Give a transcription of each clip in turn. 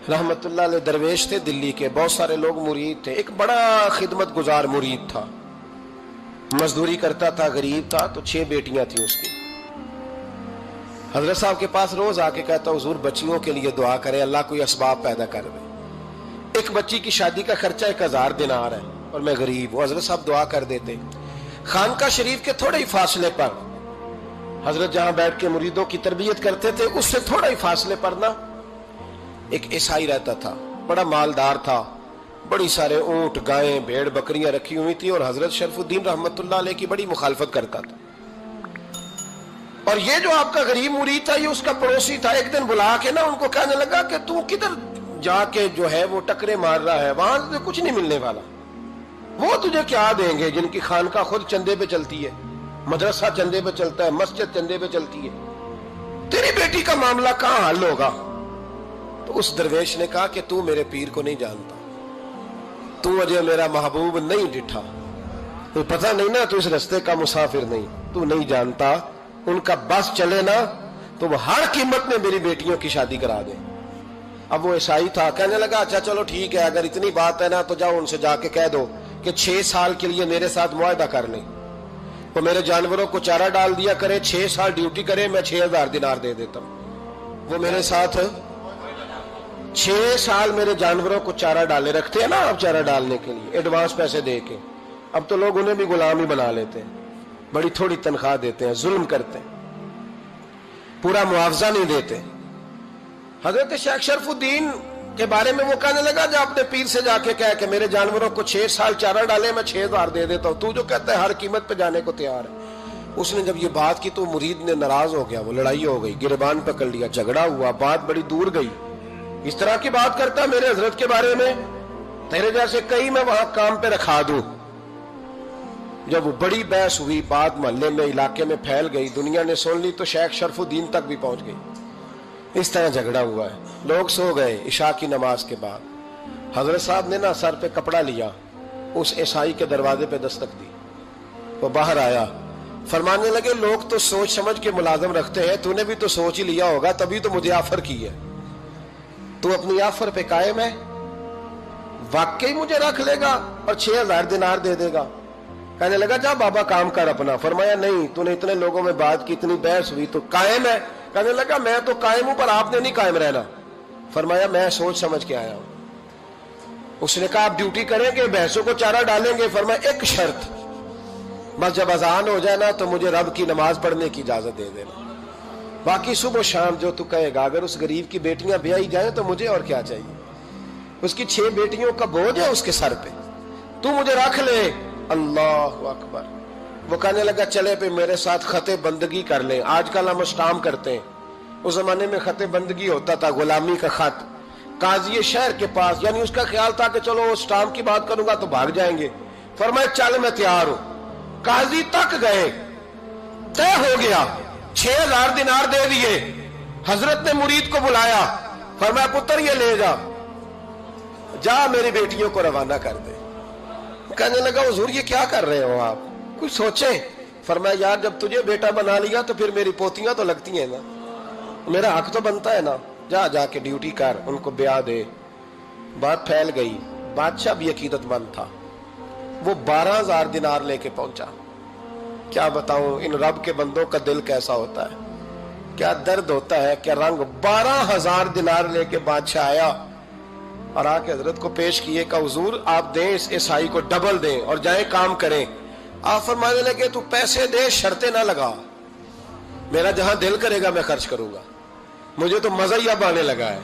रहमतुल्लाह अलैह दरवेश थे दिल्ली के, बहुत सारे लोग मुरीद थे। एक बड़ा खिदमत गुजार मुरीद था, मजदूरी करता था, गरीब था, तो 6 बेटियां थी उसकी। हजरत साहब के पास रोज आके कहता, हुजूर बच्चियों के लिए दुआ करें, अल्लाह कोई असबाब पैदा कर दे। एक बच्ची की शादी का खर्चा 1000 दिनार है और मैं गरीब हूं। हजरत साहब दुआ कर देते। खानका शरीफ के थोड़े ही फासले पर, हजरत जहां बैठ के मुरीदों की तरबियत करते थे, उससे थोड़ा ही फासले पर ना एक ईसाई रहता था, बड़ा मालदार था, बड़ी सारे ऊंट, गायें, भेड़, बकरियां रखी हुई थी, और हजरत शरफुद्दीन रहमतुल्लाह अलैह की बड़ी मुखालफत करता था। और ये जो आपका गरीब मुरीद था, ये उसका पड़ोसी था। एक दिन बुला के ना उनको कहने लगा कि तू किधर जाके जो है वो टकरे मार रहा है, वहां से कुछ नहीं मिलने वाला। वो तुझे क्या देंगे जिनकी खानका खुद चंदे पे चलती है, मदरसा चंदे पे चलता है, मस्जिद चंदे पे चलती है, तेरी बेटी का मामला कहां हल होगा? तो उस दरवेश ने कहा कि तू मेरे पीर को नहीं जानता, तू अजय मेरा महबूब नहीं डिठा, तो पता नहीं ना, तू इस रास्ते का मुसाफिर नहीं, तू नहीं जानता, उनका बस चले ना तो वो हर कीमत में मेरी बेटियों की शादी करा दे। अब वो ईसाई था, कहने लगा अच्छा चलो ठीक है, अगर इतनी बात है ना तो जाओ उनसे जाके कह दो कि 6 साल के लिए मेरे साथ मुआहदा कर लें, तो मेरे जानवरों को चारा डाल दिया करे, 6 साल ड्यूटी करे, मैं 6000 दिनार दे देता हूं। वो मेरे साथ 6 साल मेरे जानवरों को चारा डाले, रखते हैं ना आप चारा डालने के लिए, एडवांस पैसे दे के। अब तो लोग उन्हें भी गुलाम ही बना लेते हैं, बड़ी थोड़ी तनख्वाह देते हैं, जुल्म करते हैं, पूरा मुआवजा नहीं देते। हजरत शेख शरफुद्दीन के बारे में वो कहने लगा, जब अपने पीर से जाके कह के मेरे जानवरों को 6 साल चारा डाले, मैं 6000 दे देता हूं, तू जो कहता है हर कीमत पे जाने को तैयार है। उसने जब ये बात की तो मुरीद ने नाराज हो गया, वो लड़ाई हो गई, गिरबान पकड़ लिया, झगड़ा हुआ, बात बड़ी दूर गई। इस तरह की बात करता मेरे हजरत के बारे में, तेरे जैसे कई मैं वहां काम पे रखा दूं। जब वो बड़ी बहस हुई, बात मोहल्ले में, इलाके में फैल गई, दुनिया ने सुन ली, तो शेख शरफुद्दीन तक भी पहुंच गई। इस तरह झगड़ा हुआ है। लोग सो गए इशा की नमाज के बाद। हजरत साहब ने ना सर पे कपड़ा लिया, उस ईसाई के दरवाजे पे दस्तक दी, वो बाहर आया, फरमाने लगे लोग तो सोच समझ के मुलाजम रखते हैं, तूने भी तो सोच ही लिया होगा, तभी तो मुझे ऑफर की है। तू अपनी ऑफर पे कायम है? वाकई मुझे रख लेगा और 6000 दिनार दे देगा? कहने लगा जा बाबा काम कर अपना। फरमाया नहीं, तूने इतने लोगों में बात की, इतनी बहस हुई, तो कायम है? कहने लगा मैं तो कायम हूं, पर आपने नहीं कायम रहना। फरमाया मैं सोच समझ के आया हूं। उसने कहा आप ड्यूटी करेंगे, भैंसों को चारा डालेंगे? फरमाया एक शर्त, बस जब अजान हो जाए ना तो मुझे रब की नमाज पढ़ने की इजाजत दे देना, बाकी सुबह शाम जो तू कहेगा। अगर उस गरीब की बेटियां ब्याही जाए तो मुझे और क्या चाहिए? उसकी 6 बेटियों का बोझ है उसके सर पे, तू मुझे रख ले। अल्लाह अकबर। वो कहने लगा चले पे मेरे साथ खते बंदगी कर ले। आजकल हम स्टाम करते हैं, उस जमाने में खते बंदगी होता था, गुलामी का खत, काजी शहर के पास, यानी उसका ख्याल था कि चलो स्टाम की बात करूंगा तो भाग जाएंगे। फरमाया चल मैं तैयार हूं। काजी तक गए, तय हो गया, 6000 दिनार दे दिए। हजरत ने मुरीद को बुलाया, फरमाया पुत्र ये ले जा, जा मेरी बेटियों को रवाना कर दे। कहने लगा हुजूर ये क्या कर रहे हो आप, कुछ सोचे? फरमाया यार जब तुझे बेटा बना लिया तो फिर मेरी पोतियां तो लगती हैं ना, मेरा हक तो बनता है ना, जा जाके ड्यूटी कर, उनको ब्याह दे। बात फैल गई। बादशाह भी अकीदतमंद था, वो 12000 दिनार लेके पहुंचा। क्या बताऊं इन रब के बंदों का दिल कैसा होता है, क्या दर्द होता है, क्या रंग। 12000 दिनार लेके बादशाह आया और आके हजरत को पेश किए, का हुजूर आप दें इस ईसाई को, डबल दें और जाए काम करें। आप फरमाने लगे तू पैसे दे, शर्तें ना लगा, मेरा जहां दिल करेगा मैं खर्च करूंगा। मुझे तो मजा ही अब आने लगा है,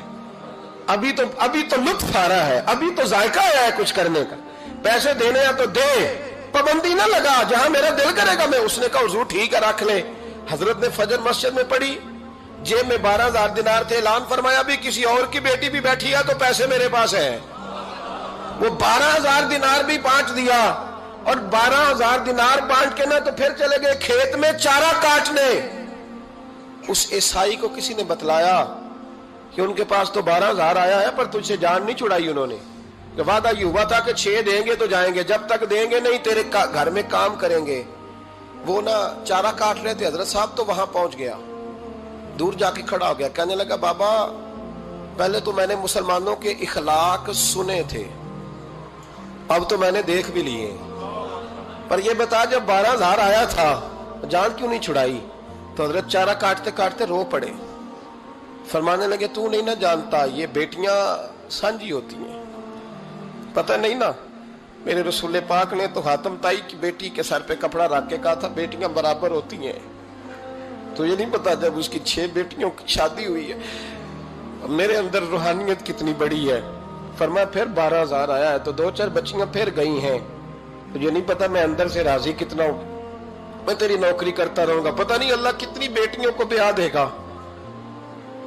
अभी तो लुत्फ आ रहा है, अभी तो जायका आया है कुछ करने का। पैसे देने हैं तो दे, पाबंदी ना लगा, जहां मेरा दिल करेगा मैं। उसने कहा हुजूर ठीक है रख ले। हजरत ने फजर मस्जिद में पढ़ी, जेब में 12000 दिनार थे, ऐलान फरमाया भी किसी और की बेटी भी बैठी है तो पैसे मेरे पास है। वो 12000 दिनार भी बांट दिया, और 12000 दिनार बांट के ना तो फिर चले गए खेत में चारा काटने। उस ईसाई को किसी ने बतलाया कि उनके पास तो 12000 आया है, पर तुझसे जान नहीं छुड़ाई उन्होंने। वादा ये हुआ था कि 6 देंगे तो जाएंगे, जब तक देंगे नहीं तेरे घर में काम करेंगे। वो ना चारा काट रहे थे, हजरत साहब तो वहां पहुंच गया, दूर जाके खड़ा हो गया, कहने लगा बाबा پہلے تو میں نے مسلمانوں کے اخلاق سنے تھے، اب تو میں نے دیکھ بھی لیے، پر یہ بتا جب 12,000 آیا تھا جان کیوں نہیں چھڑائی؟ تو حضرت چارہ کاٹتے کاٹتے رو پڑے، فرمانے لگے تو نہیں نہ جانتا یہ بیٹیاں سانجی ہوتی ہیں، پتہ نہیں نا؟ میرے رسول پاک نے تو حاتم تائی کی بیٹی کے سر پہ کپڑا رکھ کے کہا تھا بیٹیاں برابر ہوتی ہیں، تو یہ نہیں پتا جب اس کی 6 بیٹیوں کی شادی ہوئی ہے میرے اندر روحانیت کتنی بڑی ہے۔ فرمایا پھر 12,000 آیا ہے تو 2-4 بچیاں پھر گئی ہیں، تجھے نہیں پتا میں اندر سے راضی کتنا ہوں، میں تیری نوکری کرتا رہوں گا، پتہ نہیں اللہ کتنی بیٹیوں کو بیاہ دے گا۔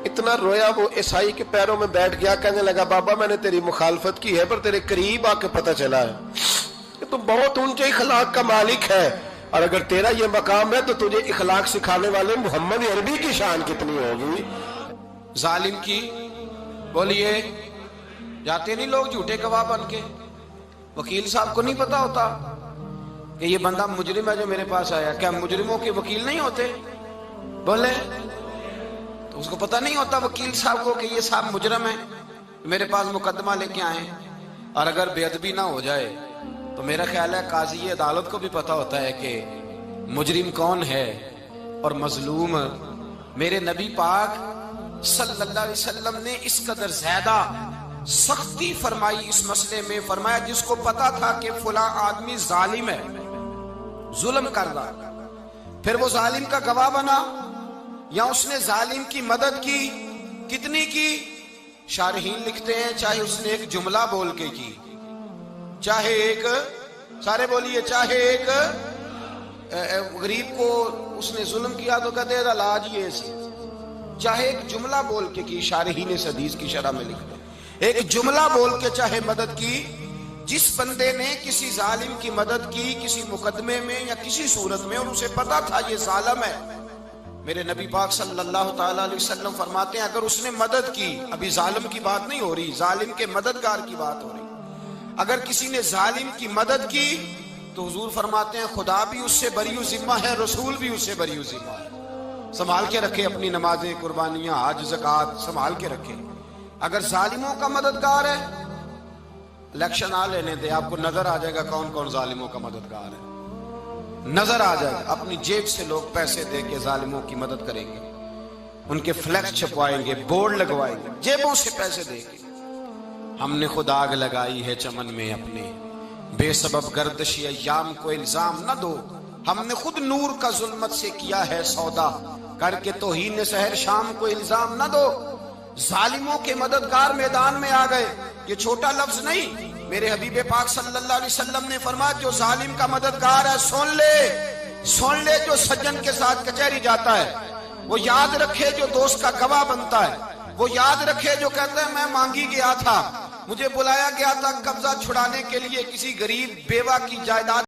اتنا رویا وہ عیسائی کے پیروں میں بیٹھ گیا، کہنے لگا بابا میں نے تیری مخالفت کی ہے پر تیرے قریب آ کے پتہ چلا ہے کہ تو بہت اونچے اخلاق کا مالک ہے، اور اگر تیرا یہ مقام ہے تو تجھے اخلاق سکھانے والے محمد عربی کی شان کتنی ہوگی۔ ظالم کی بولیے جاتے نہیں لوگ جھوٹے گواہ بن کے، وکیل صاحب کو نہیں پتا ہوتا کہ یہ بندہ مجرم ہے جو میرے پاس آیا، کیا مجرموں کے وکیل نہیں ہوتے؟ بولے تو اس کو پتہ نہیں ہوتا وکیل صاحب کو کہ یہ صاحب مجرم ہے میرے پاس مقدمہ لے کے آئے، اور اگر بے ادبی نہ ہو جائے تو میرا خیال ہے قاضی عدالت کو بھی پتا ہوتا ہے کہ مجرم کون ہے اور مظلوم۔ میرے نبی پاک صلی اللہ علیہ وسلم نے اس قدر زیادہ سختی فرمائی اس مسئلے میں، فرمایا جس کو پتا تھا کہ فلاں آدمی ظالم ہے، ظلم کر رہا، پھر وہ ظالم کا گواہ بنا یا اس نے ظالم کی مدد کی، کتنی کی؟ شارحین لکھتے ہیں چاہے اس نے ایک جملہ بول کے کی، چاہے ایک، سارے بولیے، چاہے ایک غریب کو اس نے ظلم کیا تو کہتے ہیں علاج یہ سی، چاہے ایک جملہ بول کے کی، شارحین اس حدیث کی شرح میں لکھتے ہیں ایک جملہ بول کے چاہے مدد کی، جس بندے نے کسی ظالم کی مدد کی کسی مقدمے میں یا کسی صورت میں اور اسے پتا تھا یہ ظالم ہے، میرے نبی پاک صلی اللہ تعالی علیہ وسلم فرماتے ہیں اگر اس نے مدد کی، ابھی ظالم کی بات نہیں ہو رہی، ظالم کے مددگار کی بات ہو رہی، اگر کسی نے ظالم کی مدد کی تو حضور فرماتے ہیں خدا بھی اس سے بری و ذمہ ہے، رسول بھی اس سے بری و ذمہ ہے۔ سنبھال کے رکھے اپنی نمازیں، قربانیاں، حج، زکوٰۃ سنبھال کے رکھے۔ اگر ظالموں کا مددگار ہے، الیکشن آ لینے دے، آپ کو نظر آ جائے گا کون کون ظالموں کا مددگار ہے، نظر آ جائے گا۔ اپنی جیب سے لوگ پیسے دے کے ظالموں کی مدد کریں گے، ان کے فلیکس چھپوائیں گے، بورڈ لگوائیں گے، جیبوں سے پیسے دے کے۔ ہم نے خود آگ لگائی ہے چمن میں اپنے، بے سبب گردشی ایام کو الزام نہ دو، ہم نے خود نور کا ظلمت سے کیا ہے سودا، کر کے توہین سحر شام کو الزام نہ دو۔ ظالموں کے مددگار میدان میں آ گئے، یہ چھوٹا لفظ نہیں، میرے حبیب پاک صلی اللہ علیہ وسلم نے فرمایا جو ظالم کا مددگار ہے سن لے جو سجن کے ساتھ کچہری جاتا ہے، وہ یاد رکھے جو دوست کا گواہ بنتا ہے، وہ یاد رکھے جو کہتا ہے میں مانگی گیا تھا، مجھے بلایا گیا تھا قبضہ چھڑانے کے لیے کسی غریب بیوہ کی جائیداد